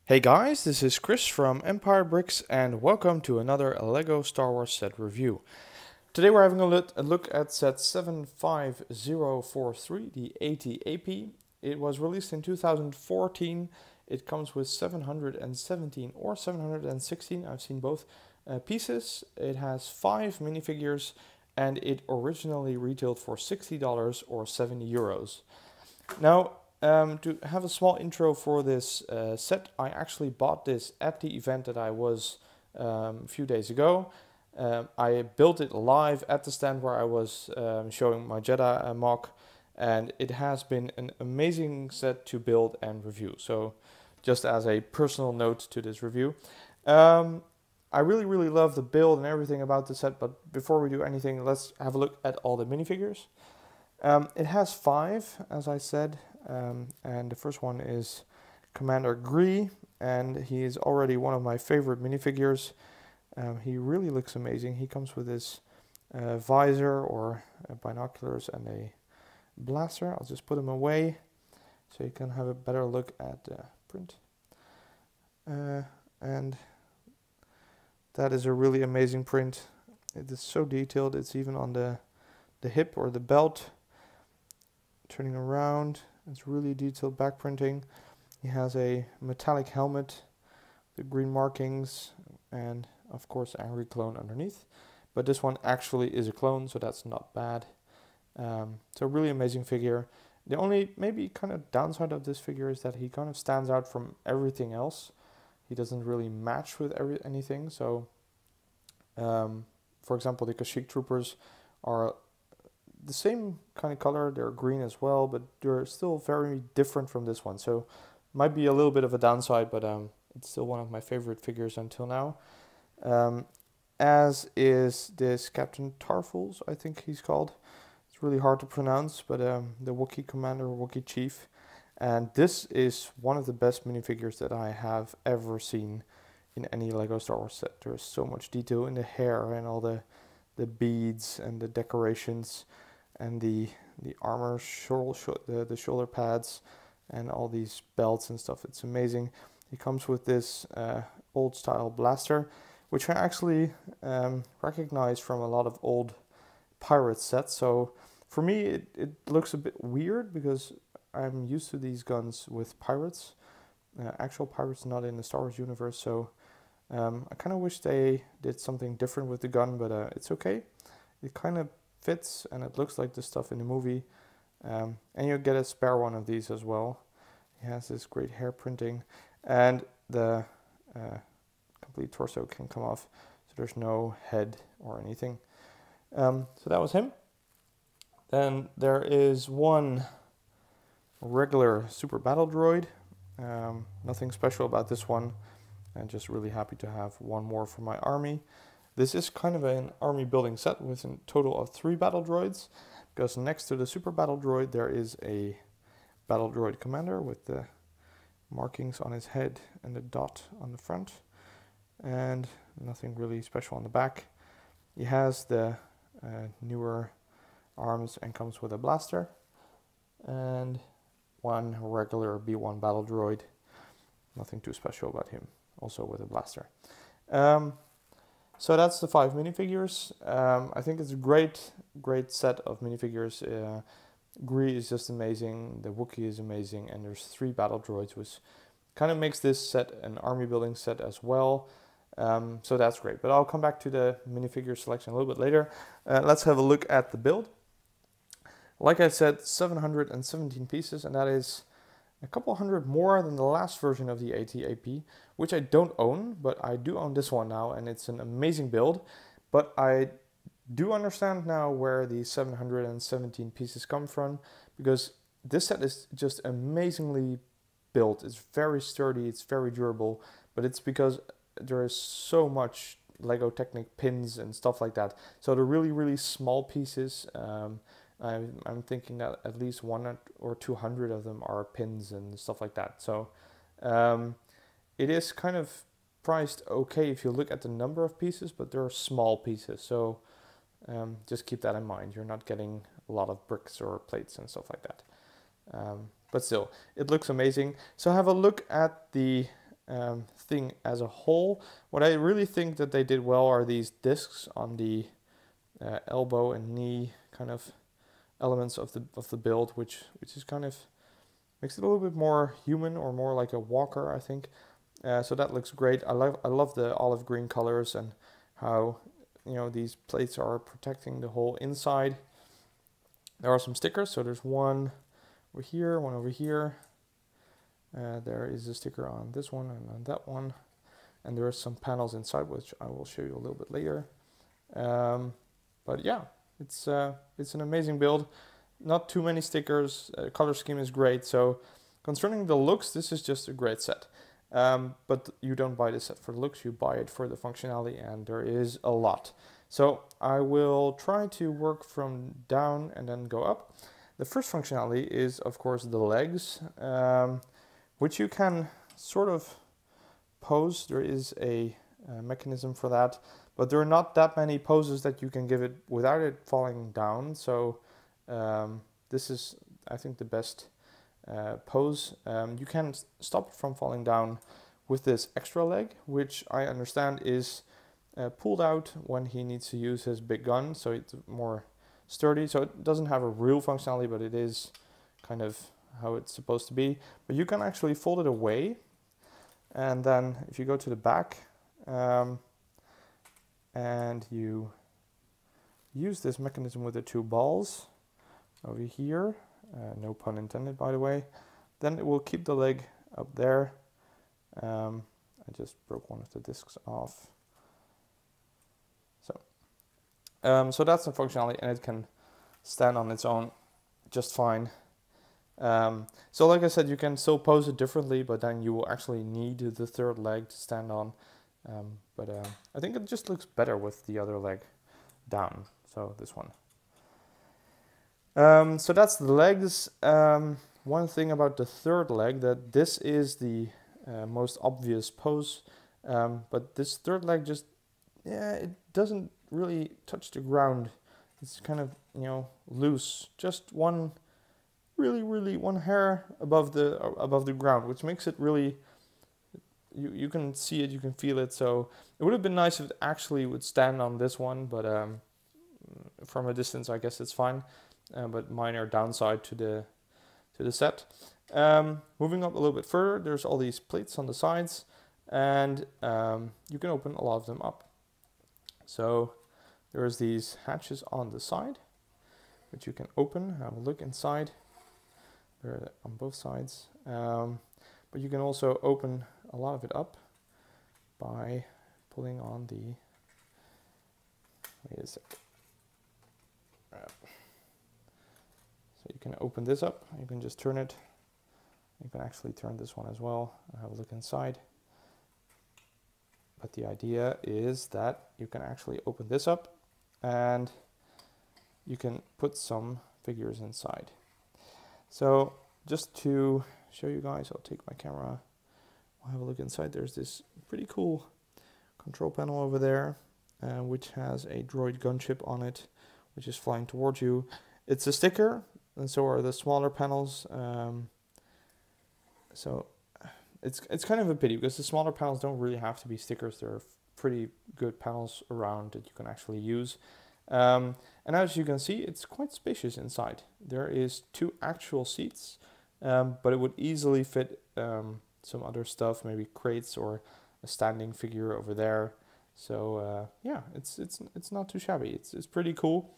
Hey guys, this is Chris from Empire Bricks and welcome to another LEGO Star Wars set review. Today we're having a look at set 75043, the AT-AP. It was released in 2014. It comes with 717 or 716, I've seen both, pieces. It has 5 minifigures and it originally retailed for $60 or 70 euros. Now, to have a small intro for this set, I actually bought this at the event that I was a few days ago. I built it live at the stand where I was showing my Jedi mock, and it has been an amazing set to build and review. So, just as a personal note to this review, I really love the build and everything about the set. But before we do anything, let's have a look at all the minifigures. It has 5, as I said, and the first one is Commander Gree, and he is already one of my favorite minifigures. He really looks amazing. He comes with this visor or binoculars and a blaster. I'll just put him away so you can have a better look at the print. And that is a really amazing print. It is so detailed. It's even on the hip or the belt. Turning around, it's really detailed back printing. He has a metallic helmet, the green markings, and of course angry clone underneath. But this one actually is a clone, so that's not bad. So really amazing figure. The only maybe kind of downside of this figure is that he kind of stands out from everything else. He doesn't really match with anything. So, for example, the Kashyyyk troopers are the same kind of color, they're green as well, but they're still very different from this one. So might be a little bit of a downside, but it's still one of my favorite figures until now. As is this Captain Tarful's, I think he's called. It's really hard to pronounce, but the Wookiee commander, Wookiee chief. And this is one of the best minifigures that I have ever seen in any LEGO Star Wars set. There's so much detail in the hair and all the beads and the decorations. And the armor, the shoulder pads, and all these belts and stuff. It's amazing. He comes with this old style blaster, which I actually recognize from a lot of old pirate sets. So for me, it looks a bit weird because I'm used to these guns with pirates, actual pirates, not in the Star Wars universe. So I kind of wish they did something different with the gun, but it's okay. It kind of fits and it looks like the stuff in the movie, and you'll get a spare one of these as well. He has this great hair printing, and the complete torso can come off, so there's no head or anything. So that was him. Then there is one regular super battle droid. Nothing special about this one, and just really happy to have one more for my army. This is kind of an army building set with a total of 3 battle droids, because next to the super battle droid there is a battle droid commander with the markings on his head and the dot on the front, and nothing really special on the back. He has the newer arms and comes with a blaster, and one regular B1 battle droid. Nothing too special about him, also with a blaster. So that's the 5 minifigures. I think it's a great set of minifigures. Gree is just amazing, the Wookiee is amazing, and there's 3 battle droids, which kind of makes this set an army building set as well. So that's great. But I'll come back to the minifigure selection a little bit later. Let's have a look at the build. Like I said, 717 pieces, and that is a couple hundred more than the last version of the AT-AP, which I don't own, but I do own this one now, and it's an amazing build. But I do understand now where the 717 pieces come from, because this set is just amazingly built. It's very sturdy, it's very durable, but it's because there is so much Lego Technic pins and stuff like that. So the really small pieces, I'm thinking that at least 100 or 200 of them are pins and stuff like that. So it is kind of priced okay if you look at the number of pieces, but they're small pieces. So just keep that in mind. You're not getting a lot of bricks or plates and stuff like that. But still, it looks amazing. So have a look at the thing as a whole. What I really think that they did well are these discs on the elbow and knee kind of elements of the build, which is kind of makes it a little bit more human or more like a walker, I think. So that looks great. I love the olive green colors and how, you know, these plates are protecting the whole inside. There are some stickers, so there's one over here, one over here. There is a sticker on this one and on that one, and there are some panels inside, which I will show you a little bit later. But yeah, it's an amazing build. Not too many stickers. Color scheme is great. So concerning the looks, this is just a great set. But you don't buy this set for the looks, you buy it for the functionality, and there is a lot. So I will try to work from down and then go up. The first functionality is, of course, the legs, which you can sort of pose. There is a mechanism for that, but there are not that many poses that you can give it without it falling down. So this is, I think, the best pose. You can stop it from falling down with this extra leg, which I understand is pulled out when he needs to use his big gun, so it's more sturdy. So it doesn't have a real functionality, but it is kind of how it's supposed to be. But you can actually fold it away, and then if you go to the back and you use this mechanism with the two balls over here, no pun intended, by the way, then it will keep the leg up there. I just broke one of the discs off. So that's the functionality, and it can stand on its own just fine. So like I said, you can still pose it differently, but then you will actually need the third leg to stand on. But I think it just looks better with the other leg down, so this one. So that's the legs. One thing about the third leg, that this is the most obvious pose, but this third leg just, it doesn't really touch the ground. It's kind of, loose, just one hair above the ground, which makes it really, you can see it, you can feel it. So it would have been nice if it actually would stand on this one, but from a distance I guess it's fine. But minor downside to the set. Moving up a little bit further, there's all these plates on the sides, and you can open a lot of them up. So there's these hatches on the side, which you can open, have a look inside. They're on both sides. But you can also open a lot of it up by pulling on the, wait a second. So you can open this up, you can just turn it. You can actually turn this one as well and have a look inside. But the idea is that you can actually open this up and you can put some figures inside. So just to show you guys, I'll take my camera, I'll have a look inside. There's this pretty cool control panel over there, which has a droid gunship on it, which is flying towards you. It's a sticker, and so are the smaller panels. So it's kind of a pity, because the smaller panels don't really have to be stickers. There are pretty good panels around that you can actually use. And as you can see, it's quite spacious inside. There is 2 actual seats, but it would easily fit some other stuff, maybe crates or a standing figure over there. So yeah, it's not too shabby. It's pretty cool.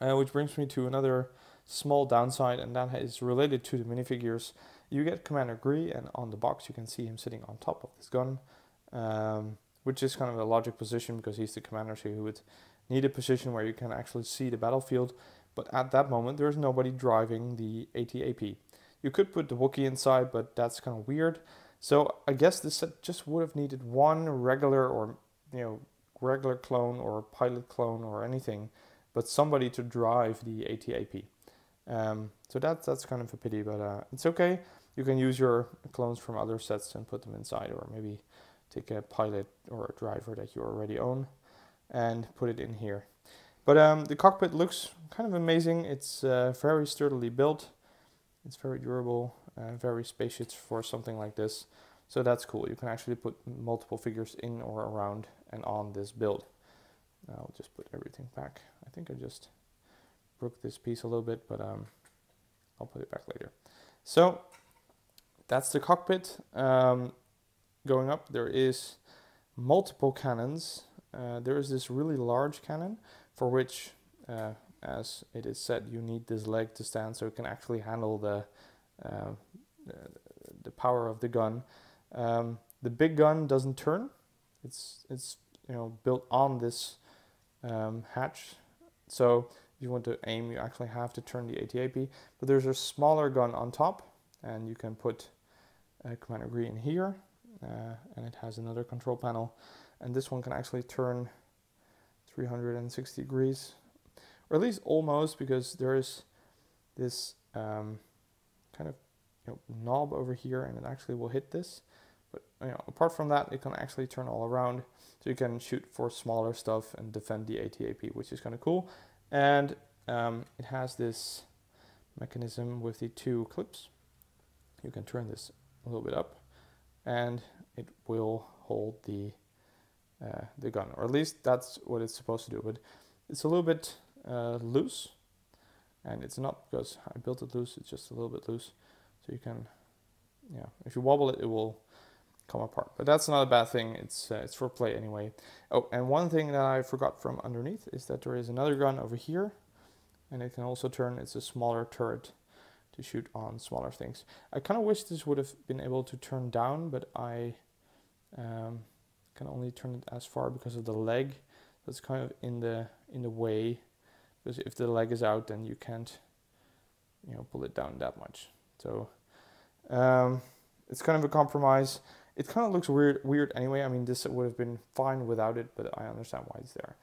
Which brings me to another small downside, and that is related to the minifigures. You get Commander Gree, and on the box you can see him sitting on top of this gun, which is kind of a logic position because he's the commander, so you would need a position where you can actually see the battlefield. But at that moment there's nobody driving the AT-AP. You could put the Wookiee inside, but that's kind of weird. So I guess this set just would have needed one regular or regular clone or pilot clone or anything, but somebody to drive the AT-AP. So that's kind of a pity, but it's okay. You can use your clones from other sets and put them inside, or maybe take a pilot or a driver that you already own and put it in here. But the cockpit looks kind of amazing. It's very sturdily built. It's very durable, very spacious for something like this. So that's cool. You can actually put multiple figures in or around and on this build. I'll just put everything back. I think I just broke this piece a little bit, but I'll put it back later. So that's the cockpit. Going up, there is multiple cannons. There is this really large cannon for which, as it is said, you need this leg to stand so it can actually handle the power of the gun. The big gun doesn't turn. It's built on this hatch. So if you want to aim, you actually have to turn the ATAP. But there's a smaller gun on top, and you can put Commander Green here, and it has another control panel. And this one can actually turn 360 degrees, or at least almost, because there is this kind of knob over here, and it actually will hit this. But apart from that, it can actually turn all around, so you can shoot for smaller stuff and defend the ATAP, which is kind of cool. And it has this mechanism with the two clips. You can turn this a little bit up, and it will hold the gun, or at least that's what it's supposed to do. But it's a little bit loose, and it's not because I built it loose. It's just a little bit loose, so you can, if you wobble it, it will come apart. But that's not a bad thing. It's for play anyway. Oh, and one thing that I forgot from underneath is that there is another gun over here, and it can also turn. It's a smaller turret to shoot on smaller things. I kind of wish this would have been able to turn down, but I can only turn it as far because of the leg. That's kind of in the way, because if the leg is out, then you can't pull it down that much. So it's kind of a compromise. It kind of looks weird anyway. I mean, this would have been fine without it, but I understand why it's there.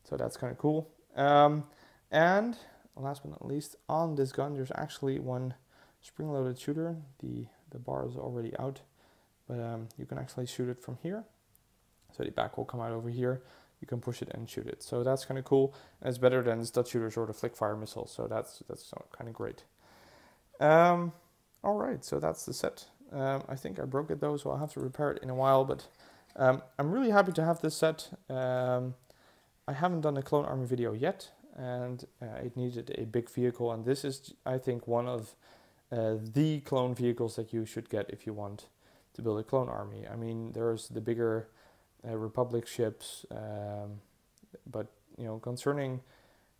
So that's kind of cool. And last but not least, on this gun, there's actually one spring-loaded shooter. The bar is already out, but you can actually shoot it from here. So the back will come out over here. You can push it and shoot it. So that's kind of cool. And it's better than the stud shooters or the flick fire missiles. So that's kind of great. All right, so that's the set. I think I broke it though, so I'll have to repair it in a while. But I'm really happy to have this set. I haven't done a clone army video yet, and it needed a big vehicle. And this is, I think, one of the clone vehicles that you should get if you want to build a clone army. I mean, there's the bigger Republic ships, but concerning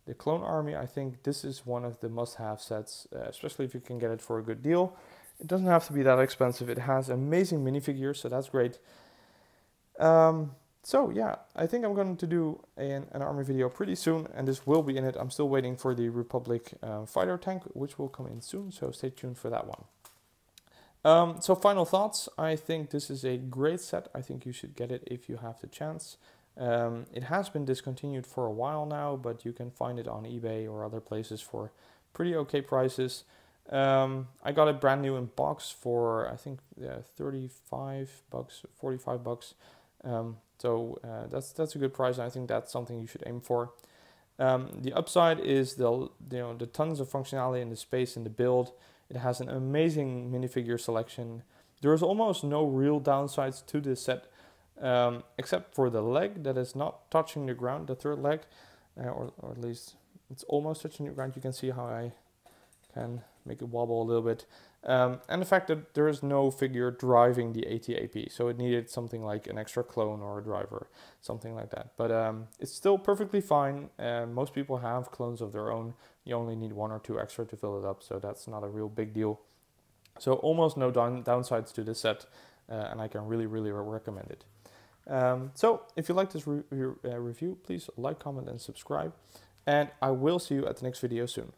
the clone army, I think this is one of the must-have sets, especially if you can get it for a good deal. It doesn't have to be that expensive. It has amazing minifigures, so that's great. So yeah, I think I'm going to do an army video pretty soon, and this will be in it. I'm still waiting for the Republic fighter tank, which will come in soon, so stay tuned for that one. So final thoughts. I think this is a great set. I think you should get it if you have the chance. It has been discontinued for a while now, but you can find it on eBay or other places for pretty okay prices. I got it brand new in box for I think 35 bucks, 45 bucks. So that's a good price. I think that's something you should aim for. The upside is the tons of functionality in the space and the build. It has an amazing minifigure selection. There is almost no real downsides to this set, except for the leg that is not touching the ground, the third leg, or at least it's almost touching the ground. You can see how I can make it wobble a little bit. And the fact that there is no figure driving the ATAP, so it needed something like an extra clone or a driver, something like that. But it's still perfectly fine. Most people have clones of their own. You only need 1 or 2 extra to fill it up, so that's not a real big deal. So almost no downsides to this set, and I can really recommend it. So if you like this review, please like, comment, and subscribe. And I will see you at the next video soon.